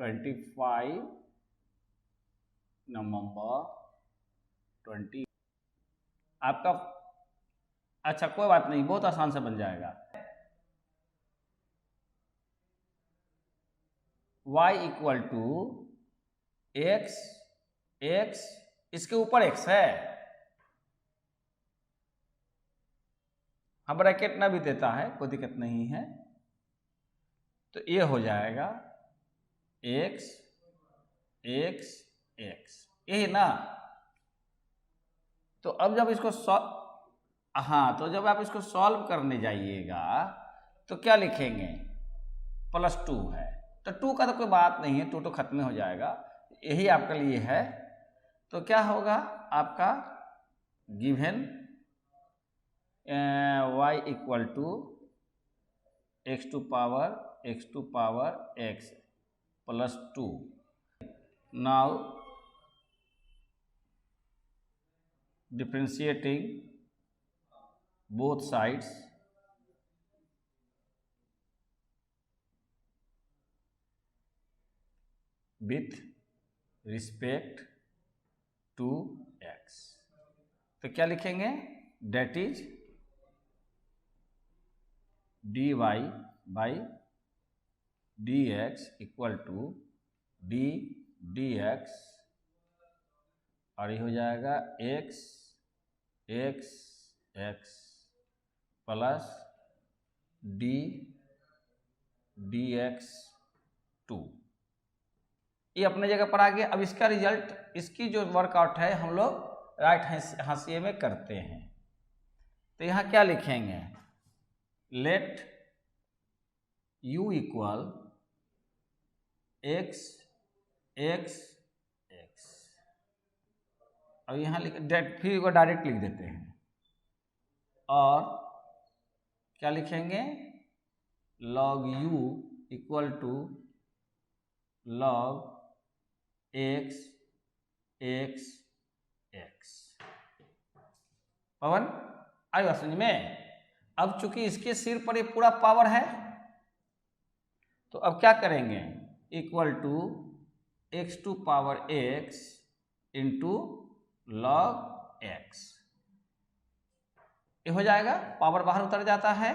25 नवंबर 20 आपका। अच्छा कोई बात नहीं, बहुत आसान से बन जाएगा। y equal to x, x इसके ऊपर x है, हम ब्रैकेट ना भी देता है कोई दिक्कत नहीं है। तो ये हो जाएगा x x x, यही ना। तो अब जब इसको हाँ, तो जब आप इसको सॉल्व करने जाइएगा तो क्या लिखेंगे, +2 है, तो 2 का तो कोई बात नहीं है, 2 तो खत्म हो जाएगा, यही आपके लिए है। तो क्या होगा आपका given y equal to x to power x +2। Now differentiating both sides with respect to x, तो क्या लिखेंगे, that is dy by dx equal to d dx, और ये हो जाएगा x x x plus d dx 2। ये अपने जगह पर आ गया। अब इसका रिजल्ट, इसकी जो वर्कआउट है हम लोग राइट हाशिए में करते हैं। तो यहाँ क्या लिखेंगे, let u equal x x x, अब यहाँ फिर को डायरेक्ट लिख देते हैं, और क्या लिखेंगे, log u equal to log x x x। Pawan आई बात समझ में। अब चूंकि इसके सिर पर ये पूरा पावर है, तो अब क्या करेंगे, equal to x to power x into log x, ये हो जाएगा, पावर बाहर उतर जाता है।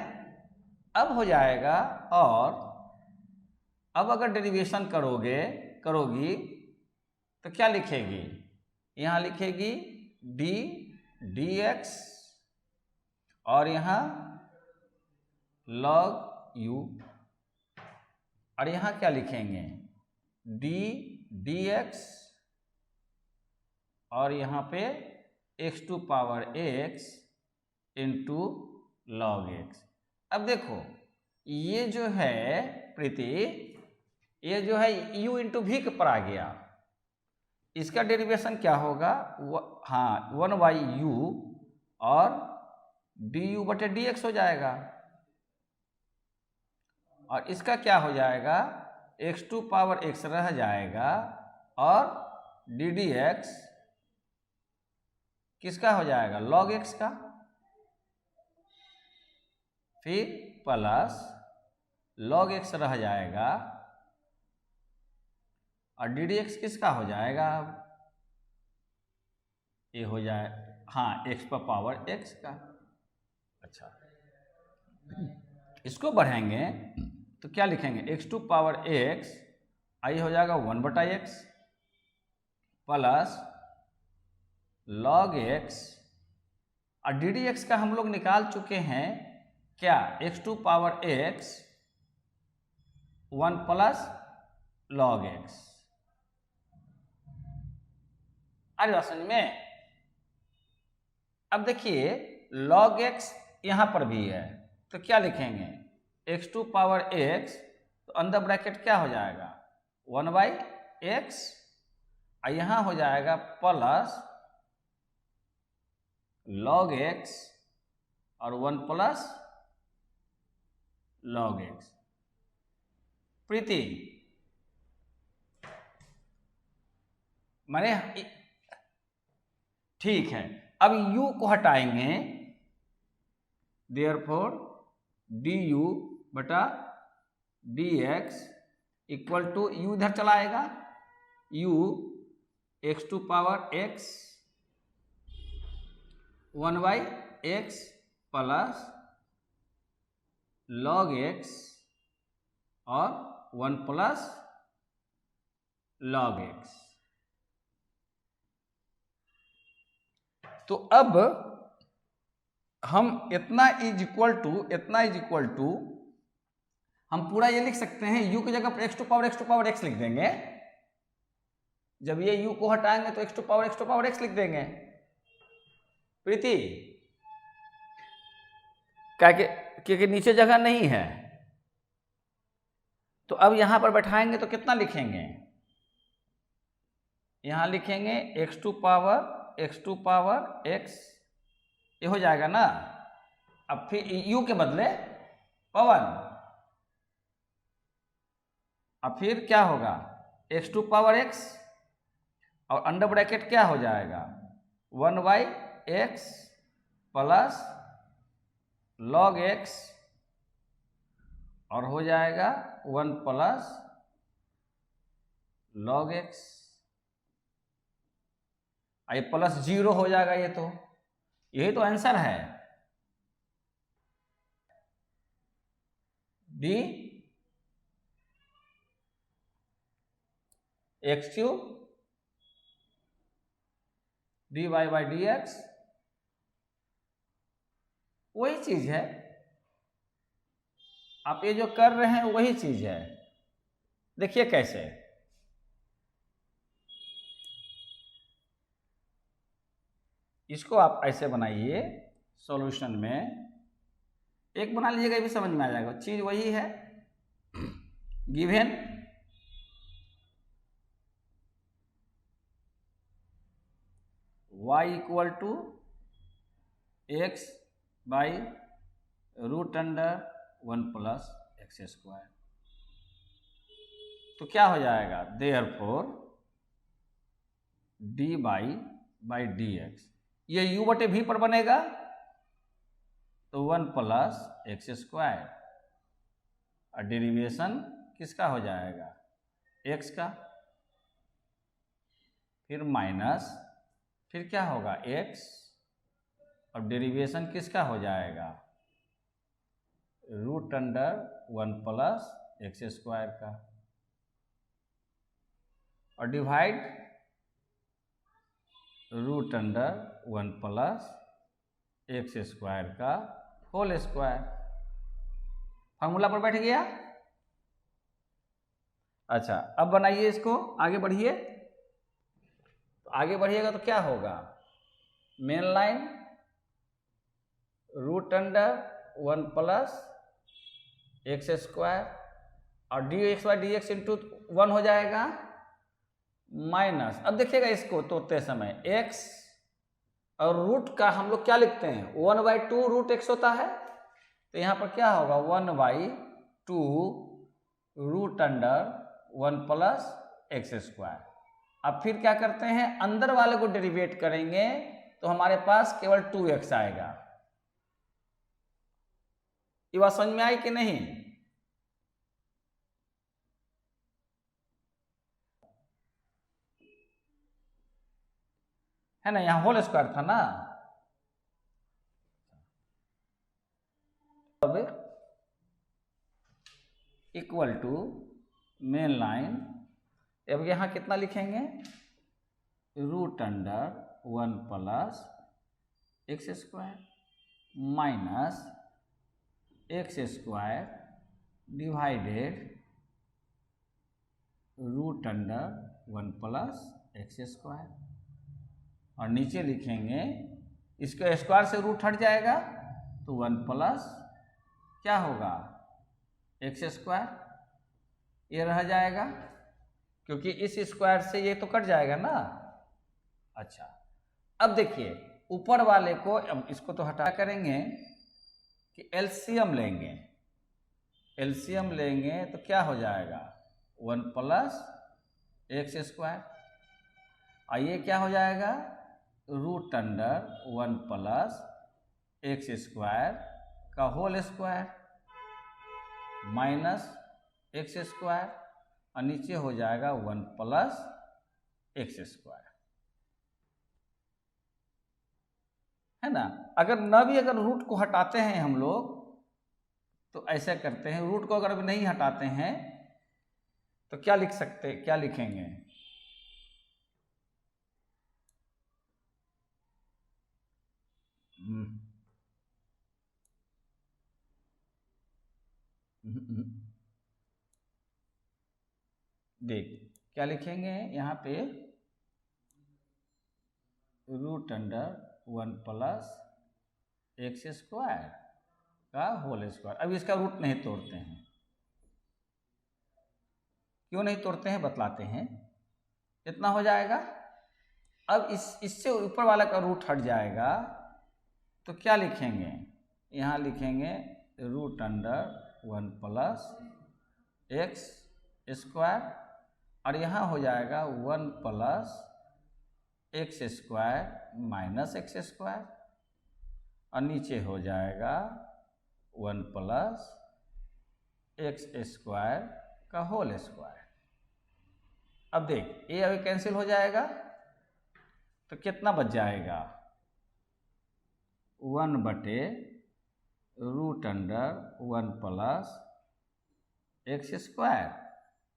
अब हो जाएगा, और अब अगर डेरिवेशन करोगी तो क्या लिखेगी, यहाँ लिखेगी d dx, और यहाँ log u, और यहाँ क्या लिखेंगे d dx, और यहाँ पे x to power x into log x। अब देखो ये जो है प्रीति, ये जो है u इंटू v के पर आ गया, इसका डेरिवेशन क्या होगा, हाँ 1/u और du बटे dx हो जाएगा, और इसका क्या हो जाएगा, x टू पावर x रह जाएगा, और d dx किसका हो जाएगा, log x का, फिर प्लस log x रह जाएगा, और डी डी एक्स किसका हो जाएगा, ये हो जाए हाँ x पर पावर x का। अच्छा इसको बढ़ाएंगे तो क्या लिखेंगे, x टू पावर x, आई हो जाएगा 1/x प्लस log x, और डी डी एक्स का हम लोग निकाल चुके हैं क्या, x to power x 1 plus log x। आज समझ में। अब देखिए log x यहां पर भी है, तो क्या लिखेंगे, x टू पावर x, तो अंदर ब्रैकेट क्या हो जाएगा 1/x, और यहां हो जाएगा प्लस log x और 1 प्लस log x। प्रीति माने ठीक है, अब u को हटाएंगे, देयरफॉर du बटा dx इक्वल टू यू इधर चला आएगा, u x to power x 1/x plus log x और 1 प्लस log x। तो अब हम इतना इज इक्वल टू हम पूरा ये लिख सकते हैं, u की जगह पर x टू पावर x लिख देंगे। जब ये u को हटाएंगे तो x टू पावर x लिख देंगे प्रीति, क्योंकि नीचे जगह नहीं है। तो अब यहां पर बैठाएंगे तो कितना लिखेंगे, यहां लिखेंगे x टू पावर x, ये हो जाएगा ना। अब फिर u के बदले पवन, अब फिर क्या होगा x टू पावर x और अंडर ब्रैकेट क्या हो जाएगा 1/x प्लस log x और हो जाएगा 1 प्लस log x। ये प्लस 0 हो जाएगा, ये तो यही तो आंसर है। D x cube dy by d x, वही चीज है। आप ये जो कर रहे हैं वही चीज है। देखिए कैसे, इसको आप ऐसे बनाइए सॉल्यूशन में, एक बना लीजिएगा, ये भी समझ में आ जाएगा। चीज वही है, given y equal to x by root under 1 plus x square. तो क्या हो जाएगा, therefore d by d x, ये u बटे v पर बनेगा तो 1 प्लस एक्स स्क्वायर, और डेरिवेशन किसका हो जाएगा x का, फिर माइनस, फिर क्या होगा x, और डेरिवेशन किसका हो जाएगा root under 1 plus x square का, और divide root under 1 plus x square का होल स्क्वायर। फॉर्मूला पर बैठ गया। अच्छा, अब बनाइए इसको, आगे बढ़िए। तो आगे बढ़िएगा तो क्या होगा, main line root under 1 plus x square और d x by d x into 1 हो जाएगा, माइनस, अब देखिएगा इसको तोड़ते समय x और रूट का हम लोग क्या लिखते हैं 1/2 रूट x होता है। तो यहाँ पर क्या होगा 1/2 root under 1 plus x square. अब फिर क्या करते हैं, अंदर वाले को डेरिवेट करेंगे तो हमारे पास केवल 2x आएगा। ये बात समझ में आई कि नहीं? है ना, यहां होल स्क्वायर था ना। अब इक्वल टू मेन लाइन, अब यहां कितना लिखेंगे root under 1 plus x square minus x square divided root under 1 plus x square, और नीचे लिखेंगे इसके स्क्वायर से रूट हट जाएगा तो 1 प्लस क्या होगा एक्स स्क्वायर, ये रह जाएगा क्योंकि इस स्क्वायर से ये तो कट जाएगा ना। अच्छा, अब देखिए ऊपर वाले को, अब इसको तो हटा करेंगे कि एलसीएम लेंगे, एलसीएम लेंगे तो क्या हो जाएगा 1 प्लस एक्स स्क्वायर, और ये क्या हो जाएगा root under 1 plus x square का whole square minus x square और नीचे हो जाएगा 1 प्लस एक्स स्क्वायर, है ना। अगर रूट को हटाते हैं हम लोग तो ऐसे करते हैं, रूट को अगर अभी नहीं हटाते हैं तो क्या लिख सकते, क्या लिखेंगे, देख क्या लिखेंगे यहाँ पे, root under 1 plus x square का होल स्क्वायर। अब इसका रूट नहीं तोड़ते हैं, क्यों नहीं तोड़ते हैं बतलाते हैं। कितना हो जाएगा, अब इससे ऊपर वाला का रूट हट जाएगा तो क्या लिखेंगे, यहाँ लिखेंगे root under 1 plus x square, और यहाँ हो जाएगा 1 plus x square minus x square, और नीचे हो जाएगा 1 प्लस एक्स स्क्वायर का होल स्क्वायर। अब देख ये अभी कैंसिल हो जाएगा तो कितना बच जाएगा, 1 बटे root under 1 plus x square,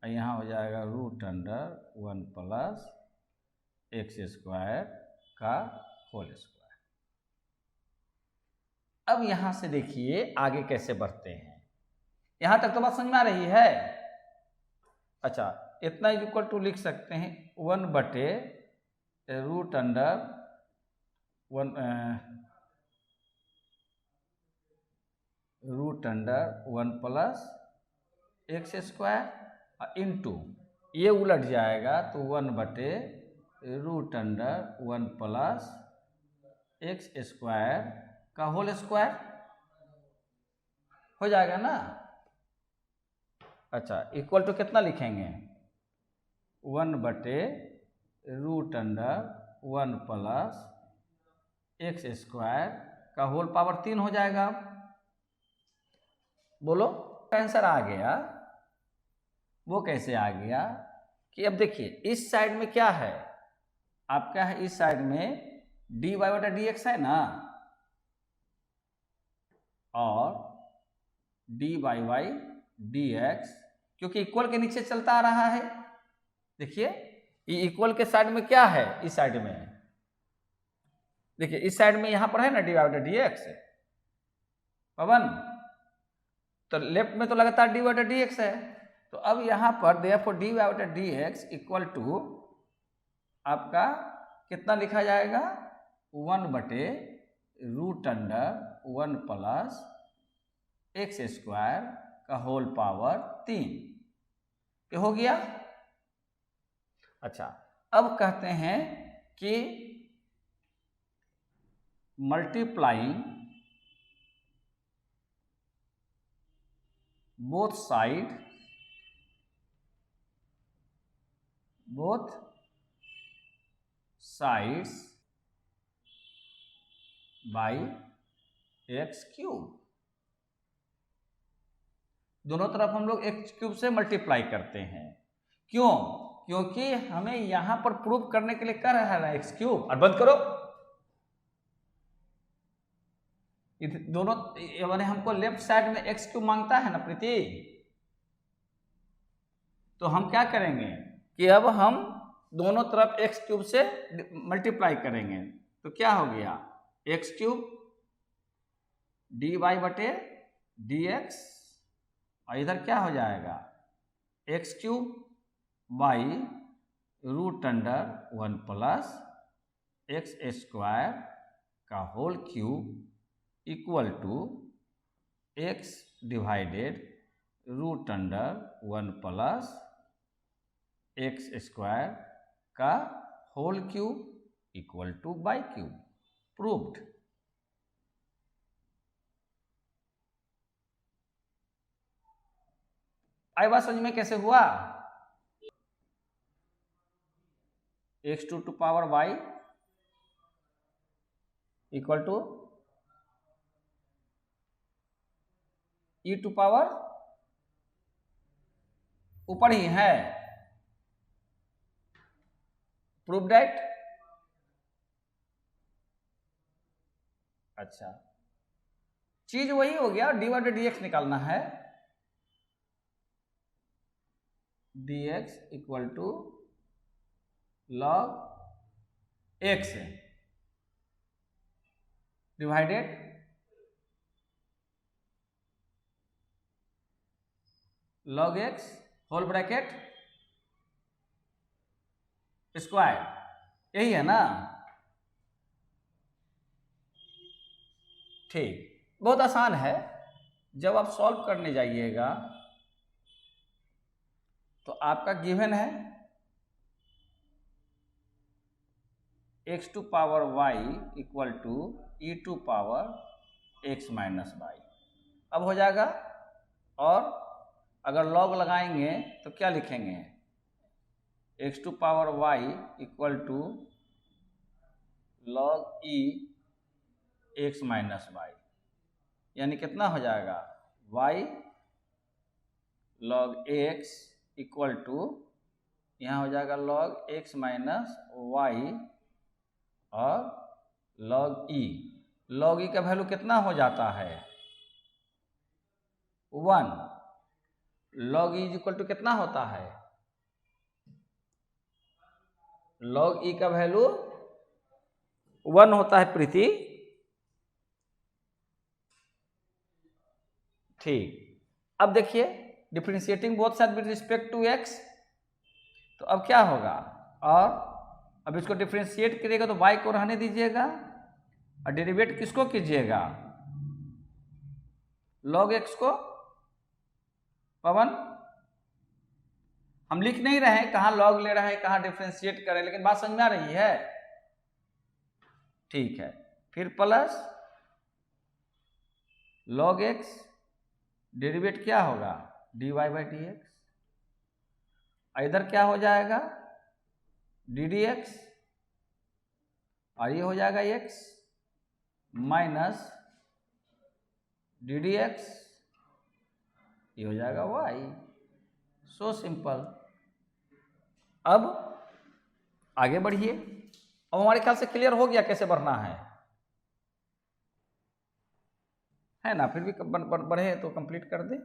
और यहाँ हो जाएगा root under 1 plus x square का होल स्क्वायर। अब यहाँ से देखिए आगे कैसे बढ़ते हैं, यहाँ तक तो बात समझ में आ रही है। अच्छा, इतना इक्वल टू लिख सकते हैं 1 बटे root under 1 plus x square into, ये उलट जाएगा तो 1 बटे root under 1 plus x square का होल स्क्वायर हो जाएगा ना। अच्छा, इक्वल टू कितना लिखेंगे, 1 बटे root under 1 plus x square का होल पावर 3 हो जाएगा। बोलो आंसर आ गया। वो कैसे आ गया कि अब देखिए इस साइड में क्या है आपका, है इस साइड में dy बटा dx है ना, और dy बाई dx क्योंकि इक्वल के नीचे चलता आ रहा है। देखिए ये इक्वल के साइड में क्या है, इस साइड में देखिए, इस साइड में यहां पर है ना dy बटा dx पवन, तो लेफ्ट में तो लगातार dy बटा dx है, तो अब यहां पर देयरफॉर dy बटा dx इक्वल टू आपका कितना लिखा जाएगा, 1 बटे root under 1 plus x square का होल पावर 3, ये हो गया। अच्छा, अब कहते हैं कि multiplying both sides by x cube, दोनों तरफ हम लोग एक्स क्यूब से मल्टीप्लाई करते हैं। क्यों, क्योंकि हमें यहां पर प्रूव करने के लिए कर रहा है ना एक्स क्यूब, और बंद करो दोनों, मैंने हमको लेफ्ट साइड में एक्स क्यूब मांगता है ना प्रीति, तो हम क्या करेंगे कि अब हम दोनों तरफ एक्स क्यूब से मल्टीप्लाई करेंगे, तो क्या हो गया एक्स क्यूब डी वाई बटे डी एक्स, और इधर क्या हो जाएगा x cube by root under 1 plus x square का whole cube equal to x divided root under 1 plus x square का whole cube equal to by cube. Proved. आई बात समझ में कैसे हुआ, x2 to power y equal to e to power ऊपर ही है, प्रूव दैट। अच्छा, चीज वही हो गया, dy बाई dx निकालना है, dx equal to log x divided log x whole bracket square, यही है ना। ठीक, बहुत आसान है। जब आप सॉल्व करने जाइएगा तो आपका गिवन है x to power y equal to e to power x minus y. अब हो जाएगा, और अगर लॉग लगाएंगे तो क्या लिखेंगे, x to power y equal to log e x minus y, यानी कितना हो जाएगा, y log x equal to, यहाँ हो जाएगा log x माइनस वाई और log e। log e का वैल्यू कितना हो जाता है, 1। log e इक्वल टू कितना होता है, log e का वैल्यू 1 होता है प्रीति। ठीक, अब देखिए differentiating both side with respect to x, तो अब क्या होगा, और अब इसको डिफरेंशिएट करिएगा तो y को रहने दीजिएगा और डेरिवेट किसको कीजिएगा, log x को। पवन, हम लिख नहीं रहे हैं कहाँ लॉग ले रहे हैं कहाँ डिफरेंशिएट करें, लेकिन बात समझ में आ रही है। ठीक है, फिर प्लस log x डेरिवेट क्या होगा, dy बाई dx, इधर क्या हो जाएगा ddx, और ये हो जाएगा x माइनस ddx, ये हो जाएगा y। So simple. अब आगे बढ़िए। अब हमारे ख्याल से क्लियर हो गया कैसे बढ़ना है ना, फिर भी बढ़े तो कंप्लीट कर दे।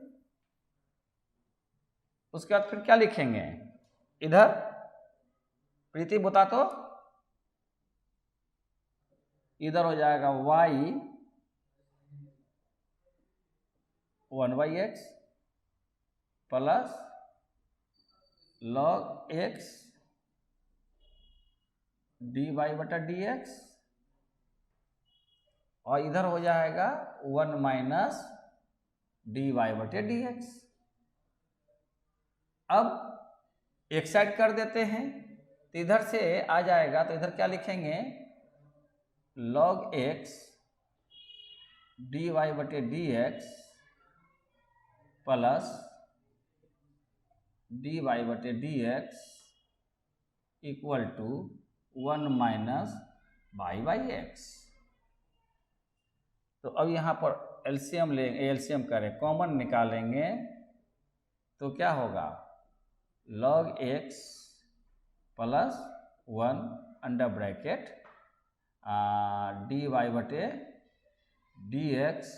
उसके बाद फिर क्या लिखेंगे इधर, प्रीति बता तो, इधर हो जाएगा y 1/x plus log x dy बटा dx, और इधर हो जाएगा 1 माइनस dy बटे dx। अब एक साइड कर देते हैं तो इधर से आ जाएगा, तो इधर क्या लिखेंगे, log x dy बटे dx प्लस dy बटे dx equal to 1 minus y by x। तो अब यहाँ पर एलसीएम लेंगे, एलसीएम करें, कॉमन निकालेंगे तो क्या होगा, log x plus 1 under bracket dy बटे dx,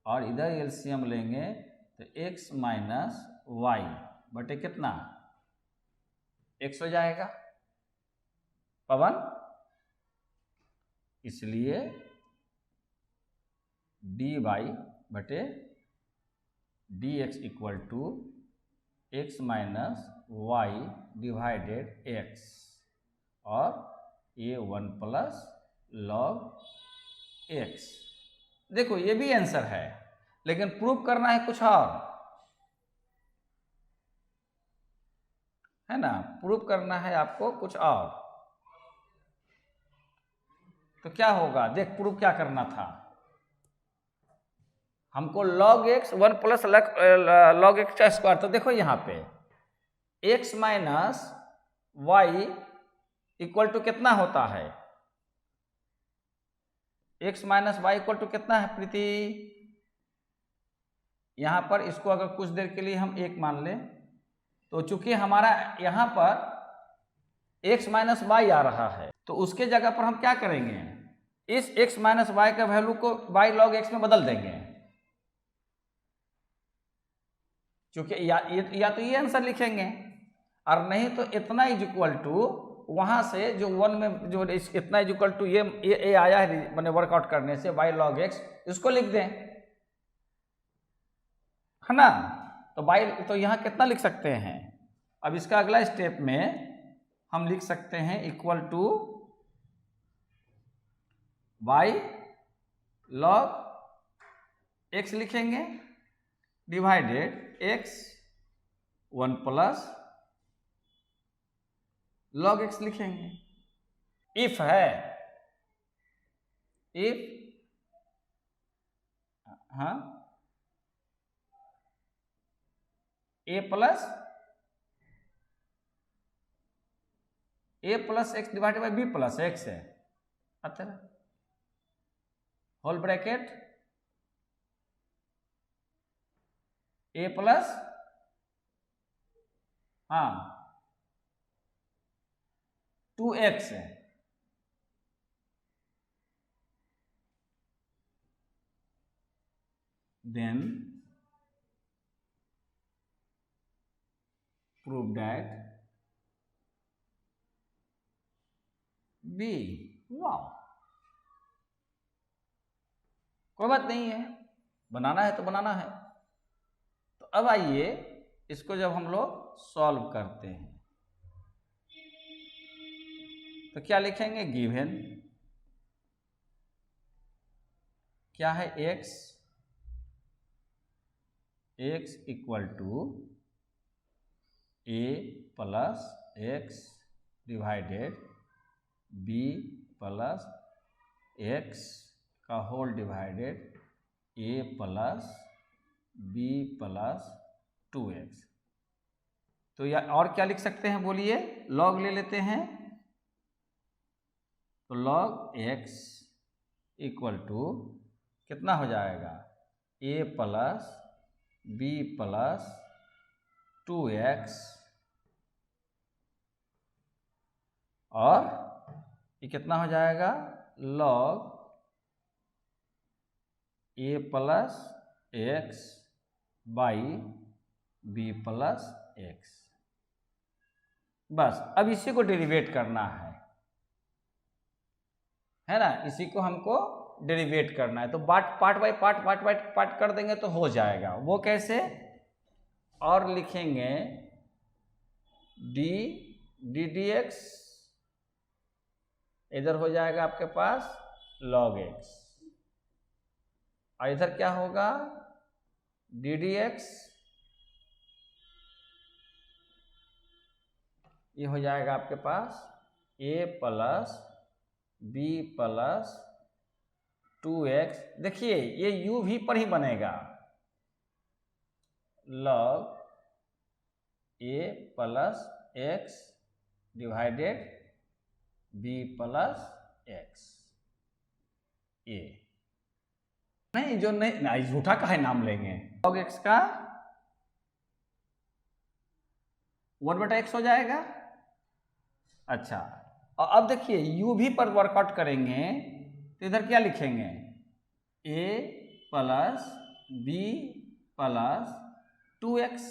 और इधर एलसीएम लेंगे तो x माइनस वाई बटे कितना, x हो जाएगा पवन। इसलिए dy बटे dx equal to x minus y divided x, और ये 1 प्लस log x। देखो ये भी आंसर है, लेकिन प्रूव करना है कुछ और, है ना, प्रूव करना है आपको कुछ और। तो क्या होगा, देख प्रूव क्या करना था हमको, log x 1 plus log x का स्क्वायर। तो देखो यहाँ पे x minus y equal to कितना होता है, x minus y equal to कितना है प्रीति, यहाँ पर इसको अगर कुछ देर के लिए हम 1 मान लें तो चूंकि हमारा यहाँ पर x माइनस वाई आ रहा है, तो उसके जगह पर हम क्या करेंगे, इस x माइनस वाई का वैल्यू को y log x में बदल देंगे। क्योंकि या तो ये आंसर लिखेंगे, और नहीं तो इतना इज इक्वल टू वहां से जो 1 में जो इतना इज इक्वल टू ये आया है मैंने वर्कआउट करने से y log x, इसको लिख दें, है ना। तो तो यहाँ कितना लिख सकते हैं, अब इसका अगला स्टेप में हम लिख सकते हैं equal to y log x लिखेंगे divided x 1 plus log x लिखेंगे। इफ है, इफ हाँ a plus x divided by b plus x है, अच्छा होल ब्रैकेट a प्लस हाँ 2x है, then prove that b, वाह, कोई बात नहीं है, बनाना है तो बनाना है। तो अब आइए इसको जब हम लोग सॉल्व करते हैं तो क्या लिखेंगे, गिवन क्या है x equal to a plus x divided b plus x का whole divided a plus b plus 2x। तो या और क्या लिख सकते हैं बोलिए, लॉग ले लेते हैं, तो log x इक्वल टू कितना हो जाएगा, a plus b plus 2x, और ये कितना हो जाएगा, log a plus x by b plus x। बस अब इसी को डेरिवेट करना है ना, इसी को हमको डेरिवेट करना है। तो पार्ट बाय पार्ट कर देंगे तो हो जाएगा। वो कैसे, और लिखेंगे डी डी एक्स, इधर हो जाएगा आपके पास log x, और इधर क्या होगा डी डी एक्स, ये हो जाएगा आपके पास a plus b plus 2x। देखिए ये u भी पर ही बनेगा, log a plus x divided b plus x। a नहीं, जो नहीं झूठा का है नाम लेंगे, log x का 1/x हो जाएगा। अच्छा, और अब देखिए u भी पर वर्कआउट करेंगे तो इधर क्या लिखेंगे, a plus b plus 2x,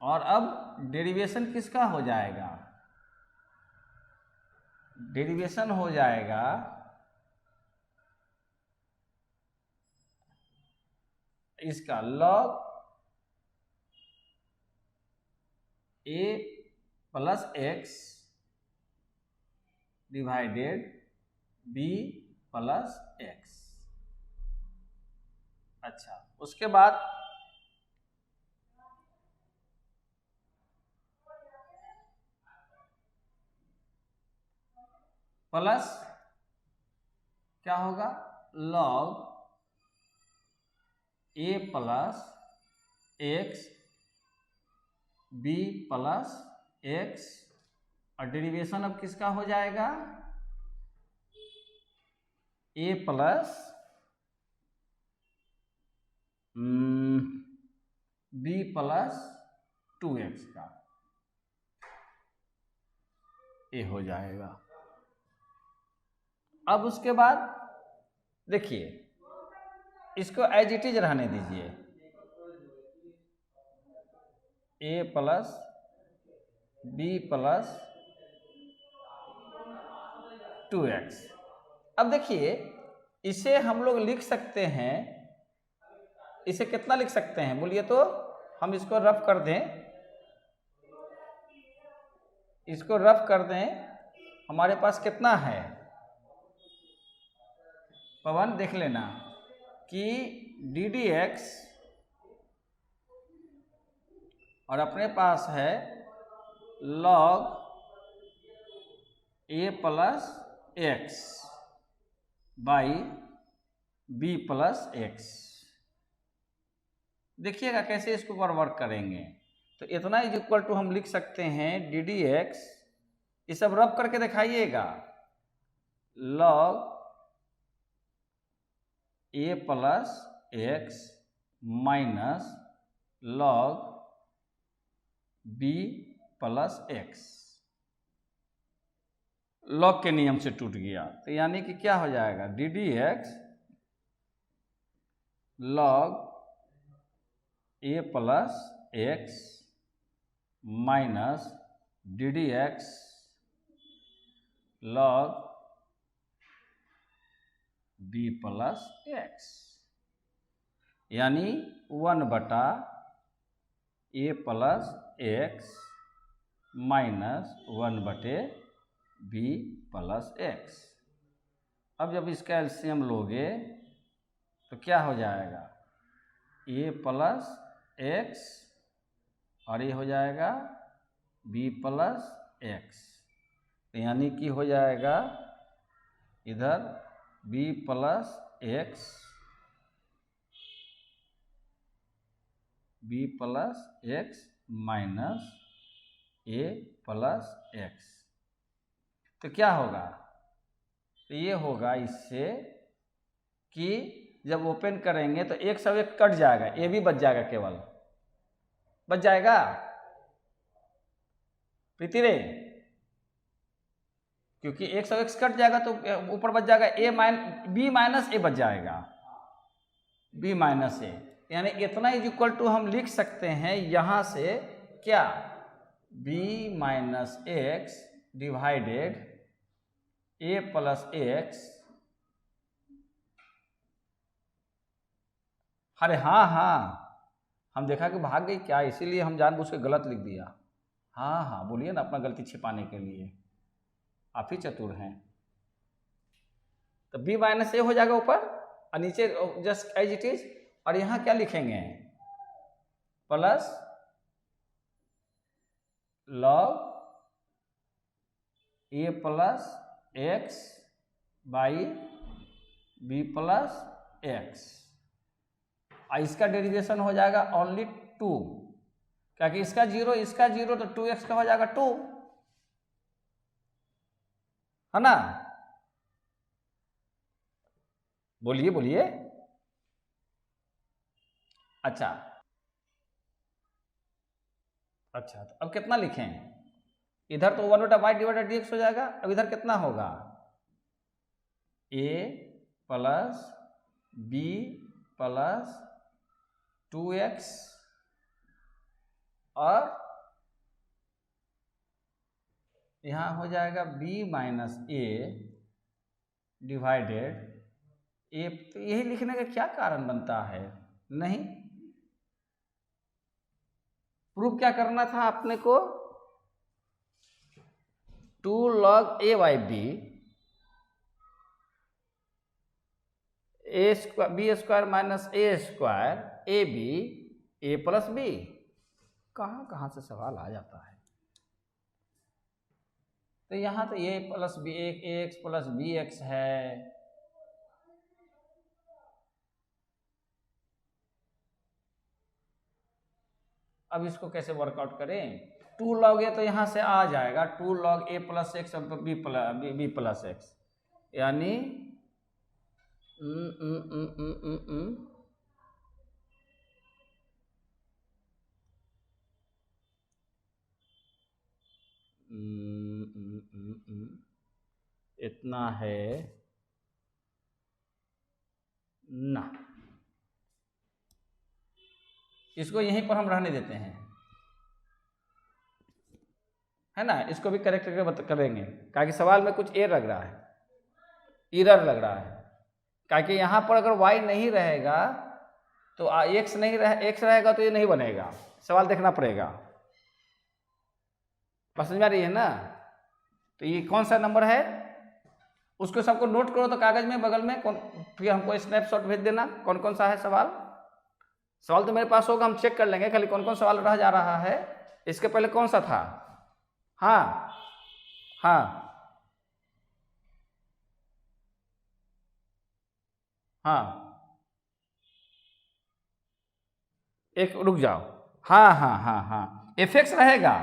और अब डेरिवेशन किसका हो जाएगा, डेरिवेशन हो जाएगा इसका log a plus x divided b plus x। अच्छा, उसके बाद प्लस क्या होगा, log a plus x b plus x, और डेरिवेशन अब किसका हो जाएगा, a plus b plus 2x का, ये हो जाएगा। अब उसके बाद देखिए इसको एज इट इज रहने दीजिए, a plus B plus 2x। अब देखिए इसे हम लोग लिख सकते हैं, इसे कितना लिख सकते हैं बोलिए तो, हम इसको रफ कर दें, इसको रफ कर दें, हमारे पास कितना है पवन देख लेना कि डी डी एक्स और अपने पास है log a plus x by b plus x. देखिएगा कैसे इसको वर्क करेंगे। तो इतना इज इक्वल टू हम लिख सकते हैं डी डी एक्स, ये सब रब करके दिखाइएगा, log a plus x minus log b plus x. Log के नियम से टूट गया, तो यानी कि क्या हो जाएगा D d x log a plus x minus D d x log b plus x, यानी 1/a plus x minus 1/b plus x. अब जब इसका एलसीएम लोगे तो क्या हो जाएगा a प्लस एक्स और ये हो जाएगा b प्लस एक्स, यानी कि हो जाएगा इधर b plus x b plus x minus a plus x. तो क्या होगा, तो ये होगा इससे कि जब ओपन करेंगे तो एक सब एक कट जाएगा, ए भी बच जाएगा, केवल बच जाएगा प्रीति रे, क्योंकि एक सब एक कट जाएगा तो ऊपर बच जाएगा बी माइनस ए बच जाएगा, बी माइनस ए, यानी इतना इज इक्वल टू हम लिख सकते हैं यहां से क्या b minus x divided a plus x. अरे हाँ हाँ, हम देखा कि भाग गई क्या, इसीलिए हम जानबूझ के गलत लिख दिया। हाँ हाँ बोलिए ना, अपना गलती छिपाने के लिए आप ही चतुर हैं। तो b माइनस ए हो जाएगा ऊपर और नीचे जस्ट एज इट इज, और यहाँ क्या लिखेंगे plus log a plus x by b plus x, और इसका डेरिवेशन हो जाएगा ओनली 2, क्योंकि इसका 0 तो 2x का हो जाएगा 2, है ना, बोलिए बोलिए। अच्छा तो अब कितना लिखें, इधर तो 1/y डिवाइडेड dx हो जाएगा, अब इधर कितना होगा a plus b plus 2x और यहाँ हो जाएगा b माइनस ए डिवाइडेड ए। तो यही लिखने का क्या कारण बनता है, नहीं प्रूफ क्या करना था अपने को, 2 log a by B B square minus A square A B A plus B. कहाँ से सवाल आ जाता है। तो यहाँ तो A plus B x plus B x है, अब इसको कैसे वर्कआउट करें, 2 log ए तो यहाँ से आ जाएगा 2 log a plus x b plus x, यानी इतना है ना, इसको यहीं पर हम रहने देते हैं, है ना। इसको भी करेक्ट करके करेंगे, क्योंकि सवाल में कुछ एरर लग रहा है, एरर लग रहा है। क्योंकि यहाँ पर अगर y नहीं रहेगा तो x नहीं रहे, x रहेगा तो ये नहीं बनेगा, सवाल देखना पड़ेगा। बात समझ में आ रही है ना। तो ये कौन सा नंबर है उसको सबको नोट करो तो कागज में बगल में, फिर हमको स्नैपशॉट भेज देना कौन कौन सा है सवाल। सवाल तो मेरे पास होगा, हम चेक कर लेंगे खाली कौन कौन सवाल रह जा रहा है। इसके पहले कौन सा था? हाँ हाँ हाँ, एक रुक जाओ, हाँ हाँ हाँ हाँ, एफ एक्स रहेगा,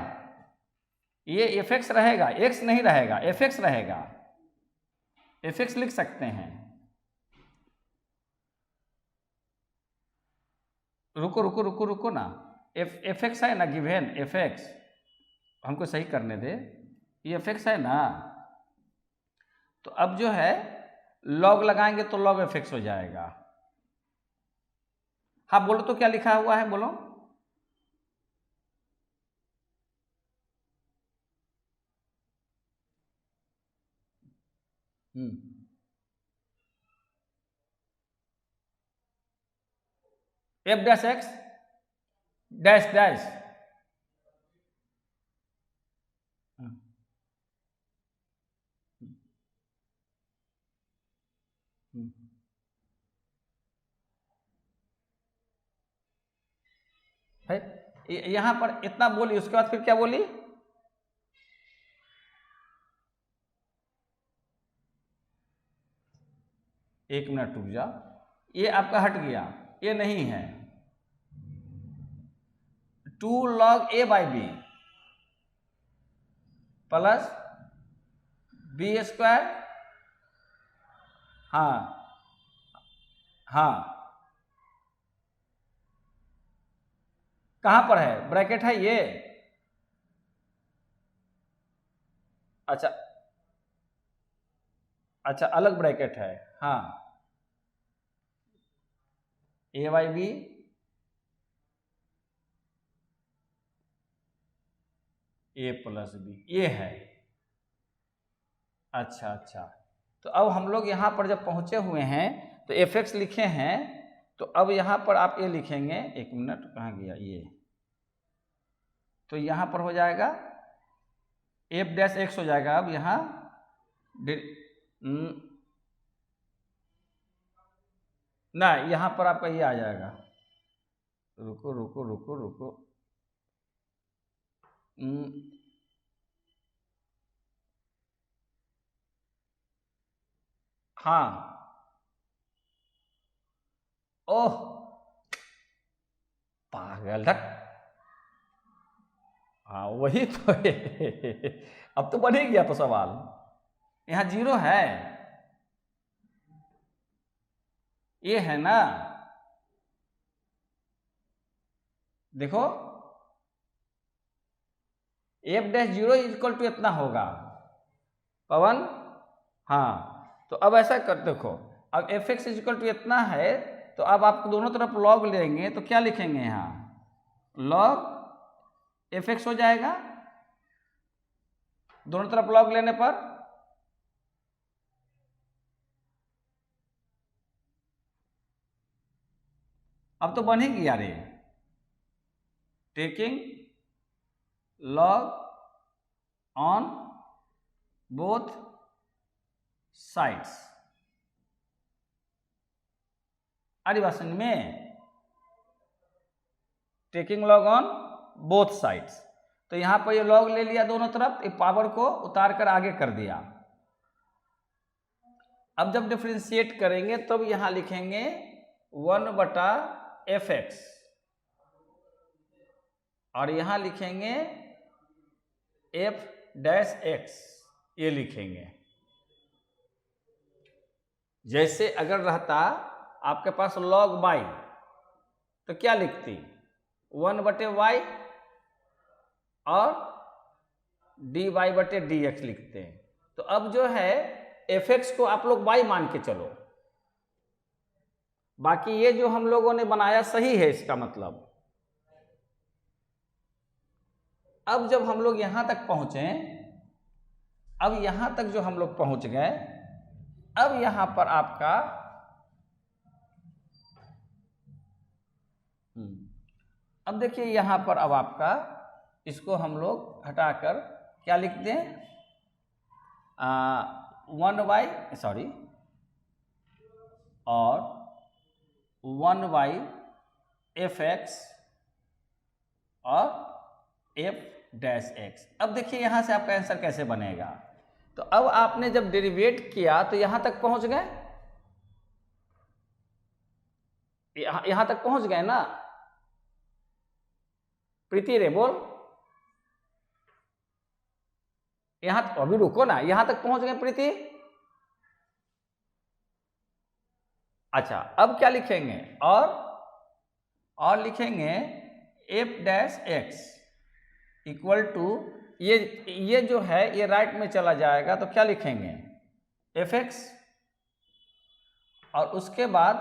ये एफ एक्स रहेगा, एक्स नहीं रहेगा, एफ एक्स रहेगा, एफ एक्स लिख सकते हैं। रुको रुको रुको रुको ना, एफ एक्स है ना गिवेन, एफ एक्स हमको सही करने दे, ये एफ एक्स है ना। तो अब जो है लॉग लगाएंगे तो लॉग एफ एक्स हो जाएगा। हाँ बोलो तो क्या लिखा हुआ है, बोलो। F dash x dash dash, है यहां पर इतना बोली, उसके बाद फिर क्या बोली? एक मिनट रुक जाओ, ये आपका हट गया, ये नहीं है। 2 log a by b plus b square, हाँ हाँ, कहां पर है ब्रैकेट है ये? अच्छा अच्छा, अलग ब्रैकेट है, हाँ, A by B A plus B, ये है। अच्छा अच्छा, तो अब हम लोग यहाँ पर जब पहुँचे हुए हैं तो एफ एक्स लिखे हैं, तो अब यहाँ पर आप ये लिखेंगे, एक मिनट कहाँ गया ये, तो यहाँ पर हो जाएगा एफ डैश एक्स हो जाएगा। अब यहाँ ना, यहाँ पर आपका ये आ जाएगा, रुको रुको रुको रुको, हाँ, ओह पागल धक, हाँ वही तो है। अब तो बन ही गया तो सवाल, यहाँ 0 है, ये है ना, देखो एफ डैश 0 इक्वल टू इतना होगा पवन, हाँ। तो अब ऐसा कर देखो, अब एफ एक्स इक्वल टू इतना है, तो अब आप दोनों तरफ लॉग लेंगे तो क्या लिखेंगे यहाँ, लॉग एफ एक्स हो जाएगा दोनों तरफ लॉग लेने पर। अब तो बन ही गया रे, taking log on both sides, अरे बात समझ में, taking log on both sides, तो यहां पर ये लॉग ले लिया दोनों तरफ, ये पावर को उतार कर आगे कर दिया। अब जब डिफरेंशिएट करेंगे तब यहां लिखेंगे 1/f(x) और यहां लिखेंगे f डैश x, ये लिखेंगे। जैसे अगर रहता आपके पास log y तो क्या लिखती, 1/y और dy बटे dx लिखते हैं। तो अब जो है fx को आप लोग y मान के चलो, बाकी ये जो हम लोगों ने बनाया सही है इसका मतलब। अब जब हम लोग यहां तक पहुंचे, अब यहां तक जो हम लोग पहुंच गए, अब यहां पर आपका अब देखिए यहां पर अब आपका इसको हम लोग हटाकर क्या लिख दें, 1 और 1/fx और f-x। अब देखिए यहां से आपका आंसर कैसे बनेगा। तो अब आपने जब डेरिवेट किया तो यहां तक पहुंच गए, यहां तक पहुंच गए ना प्रीति रे, बोल। यहां अभी रुको ना, यहां तक पहुंच गए प्रीति। अच्छा, अब क्या लिखेंगे, और लिखेंगे f-x इक्वल टू, ये जो है ये राइट में चला जाएगा तो क्या लिखेंगे fx, और उसके बाद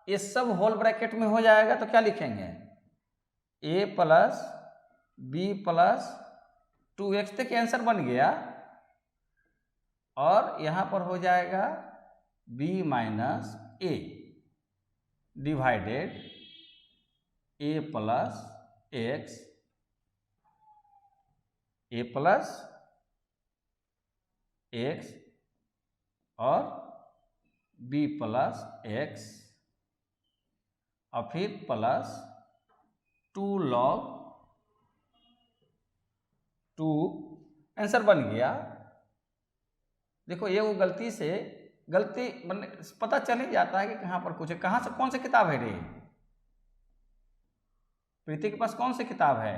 ये सब होल ब्रैकेट में हो जाएगा तो क्या लिखेंगे a plus b plus 2x। तक आंसर बन गया, और यहां पर हो जाएगा b minus a divided a plus x, a plus x और b प्लस x, और फिर प्लस 2 log 2। आंसर बन गया। देखो ये वो गलती पता चल ही जाता है कि कहां पर कुछ है। कहां से, कौन सी किताब है रे प्रीति के पास, कौन सी किताब है।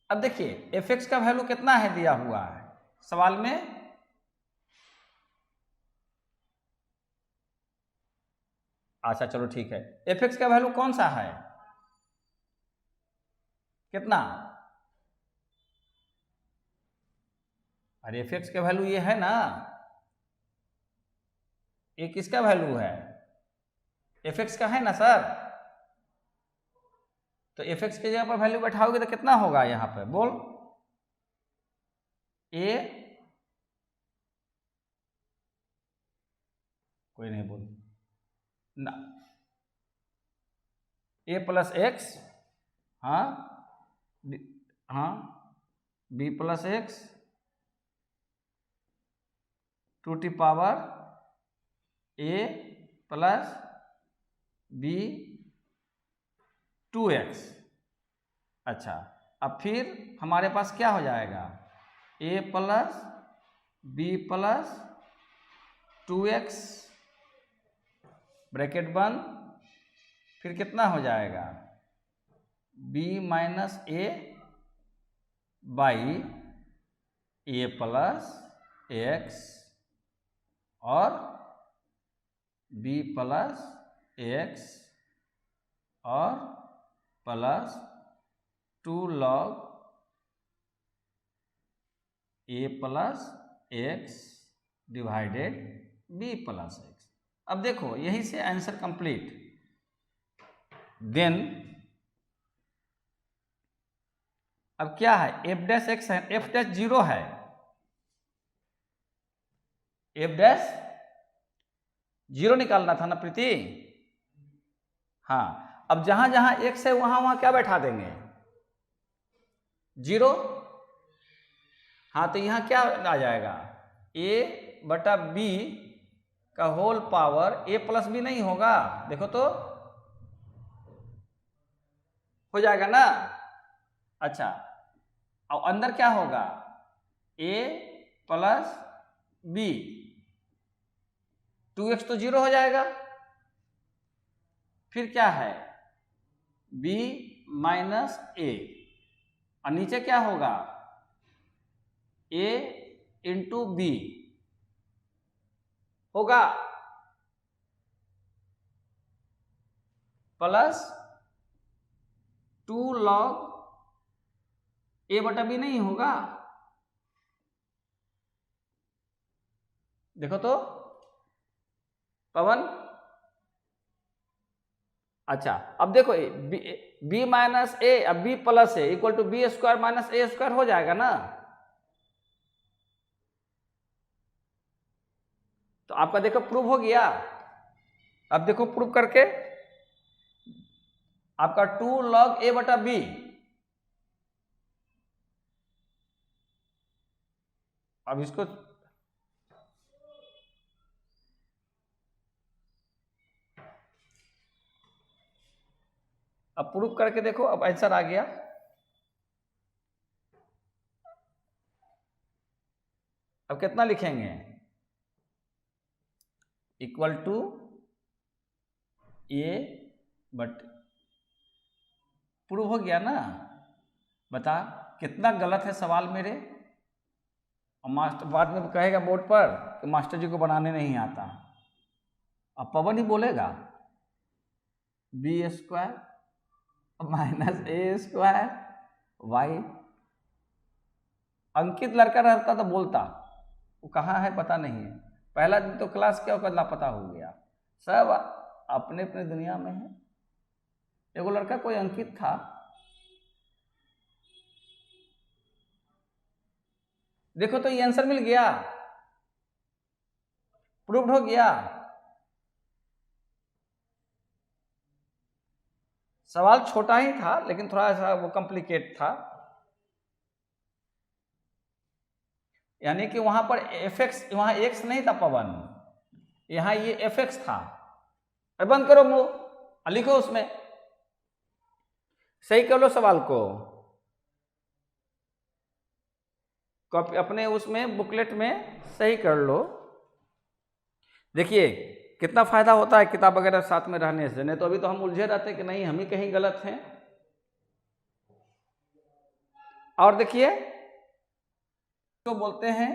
अब देखिए fx का वैल्यू कितना है दिया हुआ है सवाल में, अच्छा चलो ठीक है, fx का वैल्यू कौन सा है, कितना। अरे fx का वैल्यू ये है ना, ये किसका वैल्यू है, fx का है ना सर। तो fx की जगह पर वैल्यू बैठाओगे तो कितना होगा यहां पर, बोल। a, कोई नहीं बोल ना, a प्लस एक्स, हाँ हाँ, b plus x to t power a plus b 2x। अच्छा, अब फिर हमारे पास क्या हो जाएगा, a plus b plus 2x bracket बंद, फिर कितना हो जाएगा b minus a by a plus x और b प्लस x और plus 2 log a plus x divided b plus x। अब देखो यही से आंसर कंप्लीट। देन अब क्या है, f डैश x है, f डैश 0 है, f डैश 0 निकालना था ना प्रीति। हाँ, अब जहां जहां x है वहां वहां क्या बैठा देंगे, 0। हाँ, तो यहां क्या आ जाएगा, a बटा b का whole power, a plus b नहीं होगा, देखो तो हो जाएगा ना। अच्छा, और अंदर क्या होगा, a प्लस b, 2x तो 0 हो जाएगा, फिर क्या है b माइनस a, और नीचे क्या होगा a इंटू b होगा, प्लस 2 log ए बटा बी नहीं होगा? देखो तो पवन। अच्छा अब देखो बी माइनस ए, अब b plus a equal to b square minus A square हो जाएगा ना। तो आपका देखो प्रूव हो गया। अब देखो प्रूव करके, आपका 2 log a बटा बी, अब इसको अब प्रूव करके देखो, अब आंसर आ गया। अब कितना लिखेंगे? Equal to a but, prove हो गया ना। बता कितना गलत है सवाल मेरे, और मास्टर बाद में कहेगा बोर्ड पर कि मास्टर जी को बनाने नहीं आता। अब पवन ही बोलेगा बी स्क्वायर माइनस ए स्क्वायर वाई। अंकित लड़का रहता तो बोलता, वो कहाँ है पता नहीं है। पहला दिन तो क्लास क्या होकर लापता हो गया, सब अपने अपने दुनिया में है। एगो लड़का कोई अंकित था, देखो तो ये आंसर मिल गया, प्रूव्ड हो गया। सवाल छोटा ही था लेकिन थोड़ा सा वो कॉम्प्लिकेट था, यानी कि वहां पर fx, वहां x नहीं था पवन, यहां ये fx था। बंद करो मुंह, लिखो उसमें, सही कर लो सवाल को, कॉपी अपने उसमें बुकलेट में सही कर लो। देखिए कितना फायदा होता है किताब वगैरह साथ में रहने से, नहीं तो अभी तो हम उलझे रहते कि नहीं हम ही कहीं गलत हैं। और देखिए तो बोलते हैं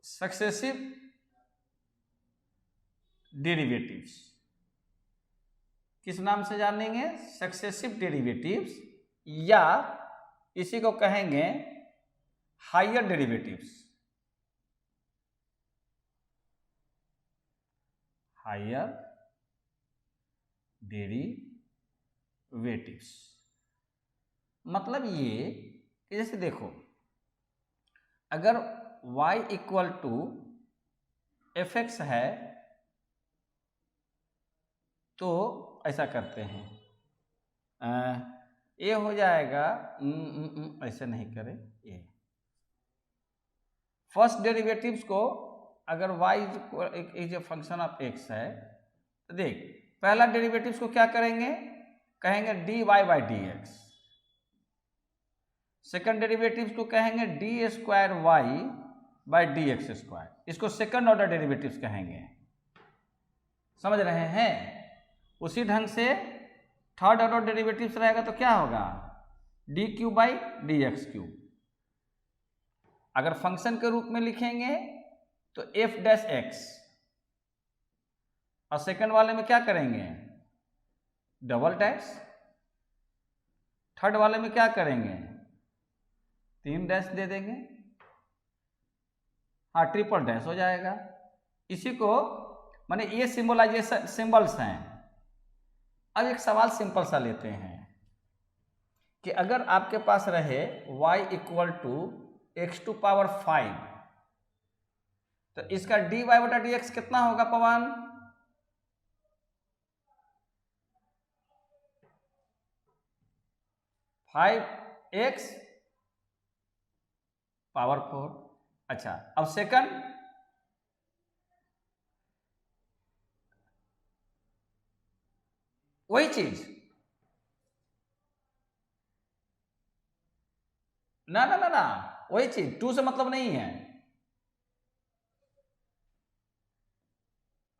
सक्सेसिव डेरिवेटिव्स, किस नाम से जानेंगे? सक्सेसिव डेरिवेटिव्स, या इसी को कहेंगे हायर डेरिवेटिव्स। हायर डेरिवेटिव्स मतलब ये कि जैसे देखो, अगर y equal to f x है तो ऐसा करते हैं, ये हो जाएगा, ऐसे नहीं करें, ये फर्स्ट डेरिवेटिव्स को अगर y is a function of x है तो देख पहला डेरिवेटिव्स को क्या करेंगे, कहेंगे dy by d x. Second derivatives को कहेंगे d square y by d x square, इसको सेकंड ऑर्डर डेरिवेटिव्स कहेंगे। समझ रहे हैं? उसी ढंग से थर्ड ऑर्डर डेरिवेटिव्स रहेगा तो क्या होगा, D Q by d x Q. अगर फंक्शन के रूप में लिखेंगे तो एफ डैश एक्स, और सेकंड वाले में क्या करेंगे, डबल डैश। थर्ड वाले में क्या करेंगे, 3 डैश दे देंगे, हाँ ट्रिपल डैश हो जाएगा। इसी को माने ये सिंबलाइजेशन सिंबल्स हैं। अब एक सवाल सिंपल सा लेते हैं कि अगर आपके पास रहे y equal to x to power 5, तो इसका dy बटा डी एक्स कितना होगा पवन? Five x power 4। अच्छा अब सेकंड, वही चीज, ना ना ना ना वही चीज, 2 से मतलब नहीं है।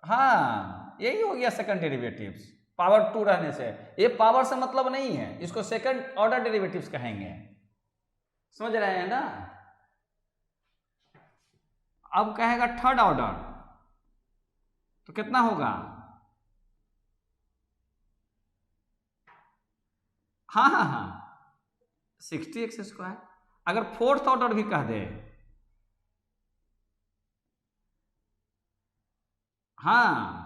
हाँ यही हो गया सेकंड डेरिवेटिव्स, पावर 2 रहने से। ये पावर से मतलब नहीं है, इसको सेकंड ऑर्डर डेरिवेटिव्स कहेंगे। समझ रहे हैं ना? अब कहेगा थर्ड ऑर्डर तो कितना होगा, हाँ हाँ हाँ 60x²। अगर फोर्थ ऑर्डर भी कह दे, हाँ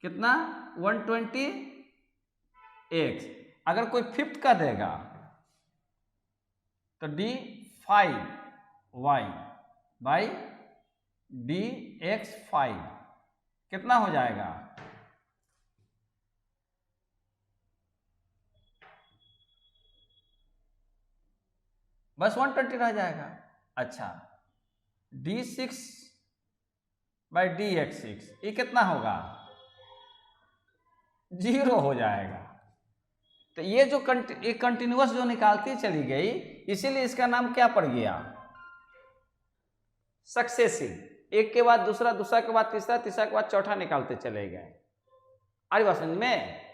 कितना 120x। अगर कोई फिफ्थ का देगा तो d5y बाई dx5 कितना हो जाएगा? बस 120 रह जाएगा। अच्छा d6 बाई dx6 ये कितना होगा? 0 हो जाएगा। तो ये जो कंटिन्यूअस जो निकालती चली गई, इसीलिए इसका नाम क्या पड़ गया? सक्सेसिव। एक के बाद दूसरा, दूसरा के बाद तीसरा, तीसरा के बाद चौथा निकालते चले गए। आ रही बात समझ में?